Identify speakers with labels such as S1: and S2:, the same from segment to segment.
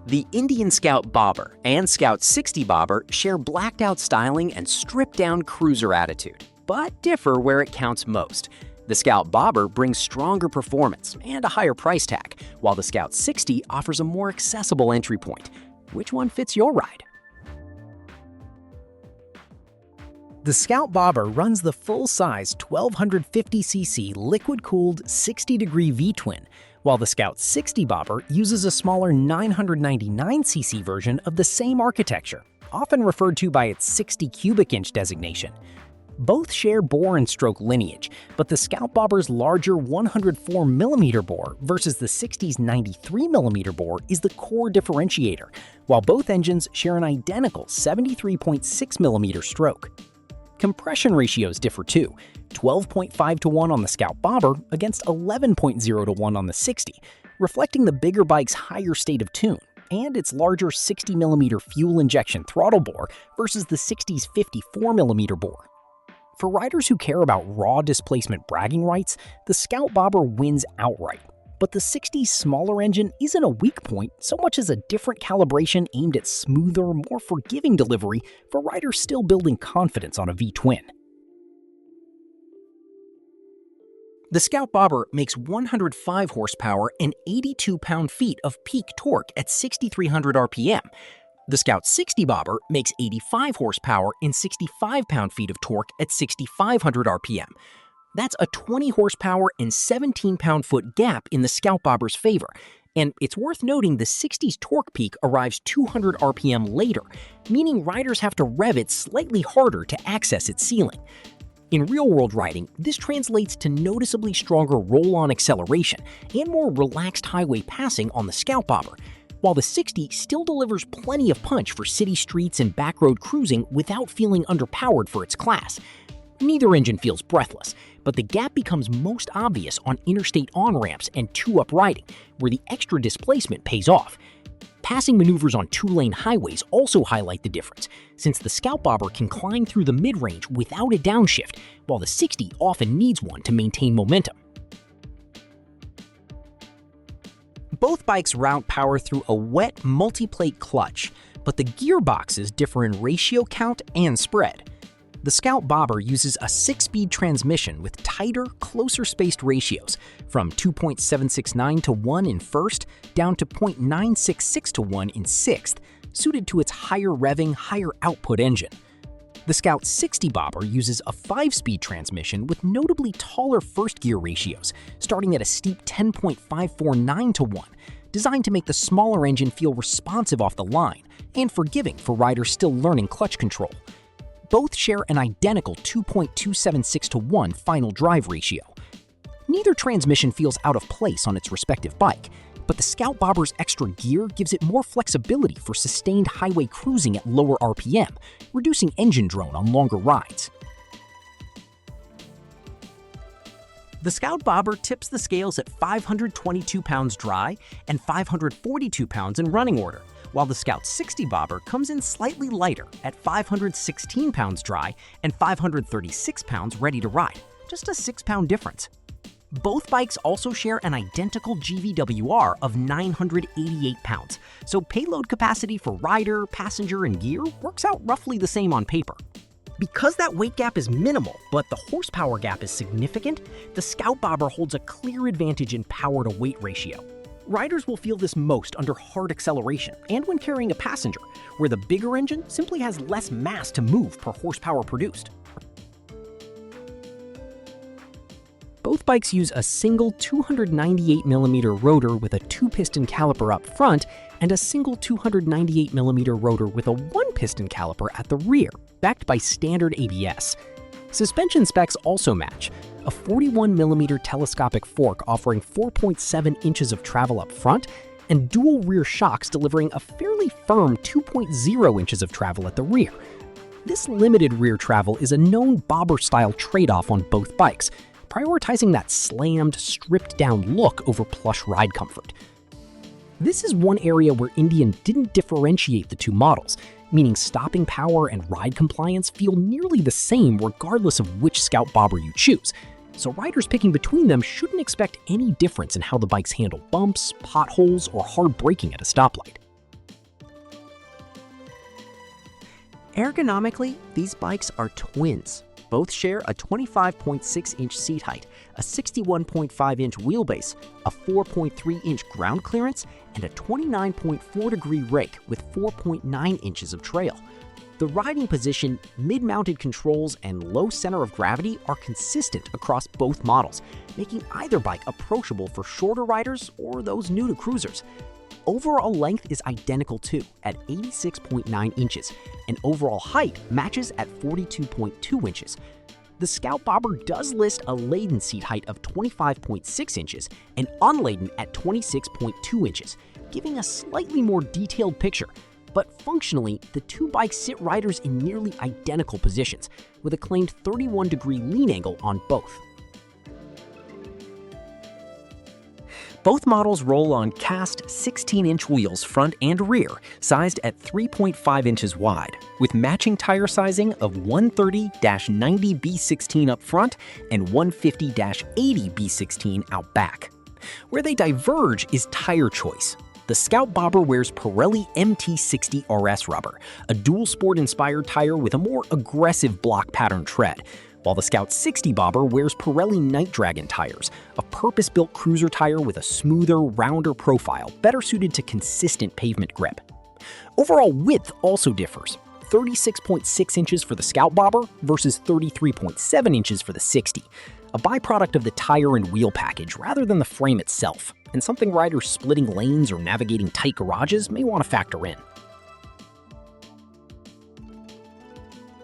S1: The Indian Scout Bobber and Scout 60 Bobber share blacked-out styling and stripped-down cruiser attitude, but differ where it counts most. The Scout Bobber brings stronger performance and a higher price tag, while the Scout 60 offers a more accessible entry point. Which one fits your ride?
S2: The Scout Bobber runs the full-size 1250cc liquid-cooled 60-degree V-twin, while the Scout 60 Bobber uses a smaller 999cc version of the same architecture, often referred to by its 60 cubic inch designation. Both share bore and stroke lineage, but the Scout Bobber's larger 104mm bore versus the 60's 93mm bore is the core differentiator, while both engines share an identical 73.6mm stroke. Compression ratios differ too, 12.5 to 1 on the Scout Bobber against 11.0 to 1 on the 60, reflecting the bigger bike's higher state of tune, and its larger 60mm fuel injection throttle bore versus the 60's 54mm bore. For riders who care about raw displacement bragging rights, the Scout Bobber wins outright. But the 60's smaller engine isn't a weak point so much as a different calibration aimed at smoother, more forgiving delivery for riders still building confidence on a V-twin.
S1: The Scout Bobber makes 105 horsepower and 82 pound-feet of peak torque at 6,300 RPM. The Scout 60 Bobber makes 85 horsepower and 65 pound-feet of torque at 6,500 RPM. That's a 20 horsepower and 17 pound-foot gap in the Scout Bobber's favor, and it's worth noting the 60's torque peak arrives 200 RPM later, meaning riders have to rev it slightly harder to access its ceiling. In real-world riding, this translates to noticeably stronger roll-on acceleration and more relaxed highway passing on the Scout Bobber, while the 60 still delivers plenty of punch for city streets and backroad cruising without feeling underpowered for its class. Neither engine feels breathless, but the gap becomes most obvious on interstate on-ramps and two-up riding, where the extra displacement pays off. Passing maneuvers on two-lane highways also highlight the difference, since the Scout Bobber can climb through the mid-range without a downshift, while the 60 often needs one to maintain momentum. Both bikes route power through a wet multi-plate clutch, but the gearboxes differ in ratio count and spread. The Scout Bobber uses a 6-speed transmission with tighter, closer-spaced ratios, from 2.769 to 1 in first down to 0.966 to 1 in sixth, suited to its higher revving, higher output engine. The Scout 60 Bobber uses a 5-speed transmission with notably taller first-gear ratios, starting at a steep 10.549 to 1, designed to make the smaller engine feel responsive off the line and forgiving for riders still learning clutch control. Both share an identical 2.276 to 1 final drive ratio. Neither transmission feels out of place on its respective bike, but the Scout Bobber's extra gear gives it more flexibility for sustained highway cruising at lower RPM, reducing engine drone on longer rides. The Scout Bobber tips the scales at 522 pounds dry and 542 pounds in running order, while the Scout 60 Bobber comes in slightly lighter at 516 pounds dry and 536 pounds ready to ride, just a 6-pound difference. Both bikes also share an identical GVWR of 988 pounds, so payload capacity for rider, passenger, and gear works out roughly the same on paper. Because that weight gap is minimal, but the horsepower gap is significant, the Scout Bobber holds a clear advantage in power-to-weight ratio. Riders will feel this most under hard acceleration and when carrying a passenger, where the bigger engine simply has less mass to move per horsepower produced. Both bikes use a single 298mm rotor with a 2-piston caliper up front and a single 298mm rotor with a 1-piston caliper at the rear, backed by standard ABS. Suspension specs also match, a 41mm telescopic fork offering 4.7 inches of travel up front, and dual rear shocks delivering a fairly firm 2.0 inches of travel at the rear. This limited rear travel is a known bobber-style trade-off on both bikes, prioritizing that slammed, stripped-down look over plush ride comfort. This is one area where Indian didn't differentiate the two models, meaning stopping power and ride compliance feel nearly the same regardless of which Scout Bobber you choose, so riders picking between them shouldn't expect any difference in how the bikes handle bumps, potholes, or hard braking at a stoplight.
S3: Ergonomically, these bikes are twins. Both share a 25.6-inch seat height, a 61.5-inch wheelbase, a 4.3-inch ground clearance, and a 29.4-degree rake with 4.9 inches of trail. The riding position, mid-mounted controls, and low center of gravity are consistent across both models, making either bike approachable for shorter riders or those new to cruisers. Overall length is identical too, at 86.9 inches, and overall height matches at 42.2 inches. The Scout Bobber does list a laden seat height of 25.6 inches and unladen at 26.2 inches, giving a slightly more detailed picture. But functionally, the two bikes sit riders in nearly identical positions, with a claimed 31-degree lean angle on both.
S2: Both models roll on cast 16-inch wheels front and rear, sized at 3.5 inches wide, with matching tire sizing of 130-90B16 up front and 150-80B16 out back. Where they diverge is tire choice. The Scout Bobber wears Pirelli MT60 RS rubber, a dual sport-inspired tire with a more aggressive block pattern tread, while the Scout 60 Bobber wears Pirelli Night Dragon tires, a purpose-built cruiser tire with a smoother, rounder profile, better suited to consistent pavement grip. Overall width also differs, 36.6 inches for the Scout Bobber versus 33.7 inches for the 60, a byproduct of the tire and wheel package rather than the frame itself, and something riders splitting lanes or navigating tight garages may want to factor in.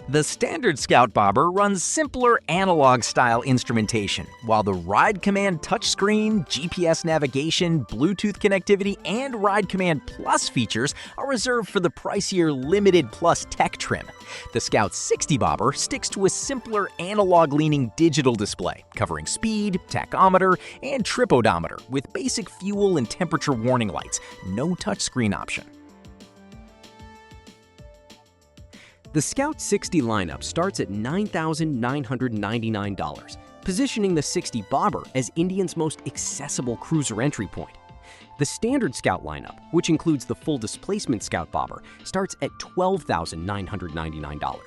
S1: The standard Scout Bobber runs simpler analog-style instrumentation, while the Ride Command touchscreen, GPS navigation, Bluetooth connectivity, and Ride Command Plus features are reserved for the pricier Limited Plus Tech trim. The Scout 60 Bobber sticks to a simpler analog-leaning digital display, covering speed, tachometer, and trip odometer, with basic fuel and temperature warning lights, no touchscreen option.
S3: The Scout 60 lineup starts at $9,999, positioning the 60 Bobber as Indian's most accessible cruiser entry point. The standard Scout lineup, which includes the full displacement Scout Bobber, starts at $12,999.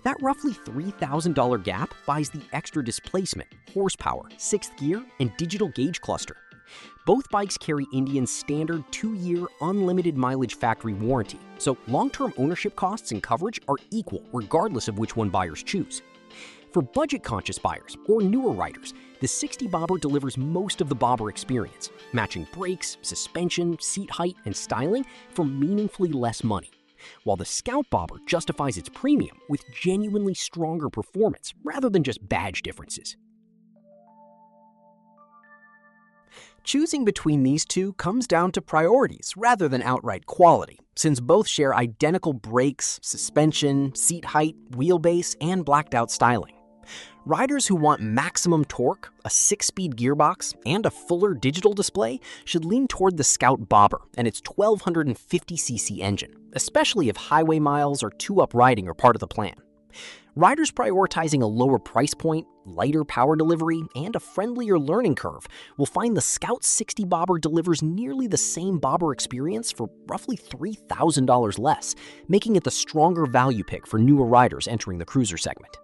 S3: That roughly $3,000 gap buys the extra displacement, horsepower, 6th gear, and digital gauge cluster. Both bikes carry Indian's standard 2-year unlimited mileage factory warranty, so long-term ownership costs and coverage are equal regardless of which one buyers choose. For budget-conscious buyers or newer riders, the 60 Bobber delivers most of the Bobber experience, matching brakes, suspension, seat height, and styling for meaningfully less money, while the Scout Bobber justifies its premium with genuinely stronger performance rather than just badge differences. Choosing between these two comes down to priorities rather than outright quality, since both share identical brakes, suspension, seat height, wheelbase, and blacked-out styling. Riders who want maximum torque, a 6-speed gearbox, and a fuller digital display should lean toward the Scout Bobber and its 1250cc engine, especially if highway miles or two-up riding are part of the plan. Riders prioritizing a lower price point, lighter power delivery, and a friendlier learning curve will find the Scout 60 Bobber delivers nearly the same Bobber experience for roughly $3,000 less, making it the stronger value pick for newer riders entering the cruiser segment.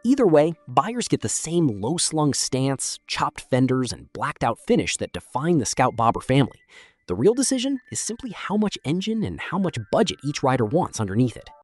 S3: Either way, buyers get the same low-slung stance, chopped fenders, and blacked-out finish that define the Scout Bobber family. The real decision is simply how much engine and how much budget each rider wants underneath it.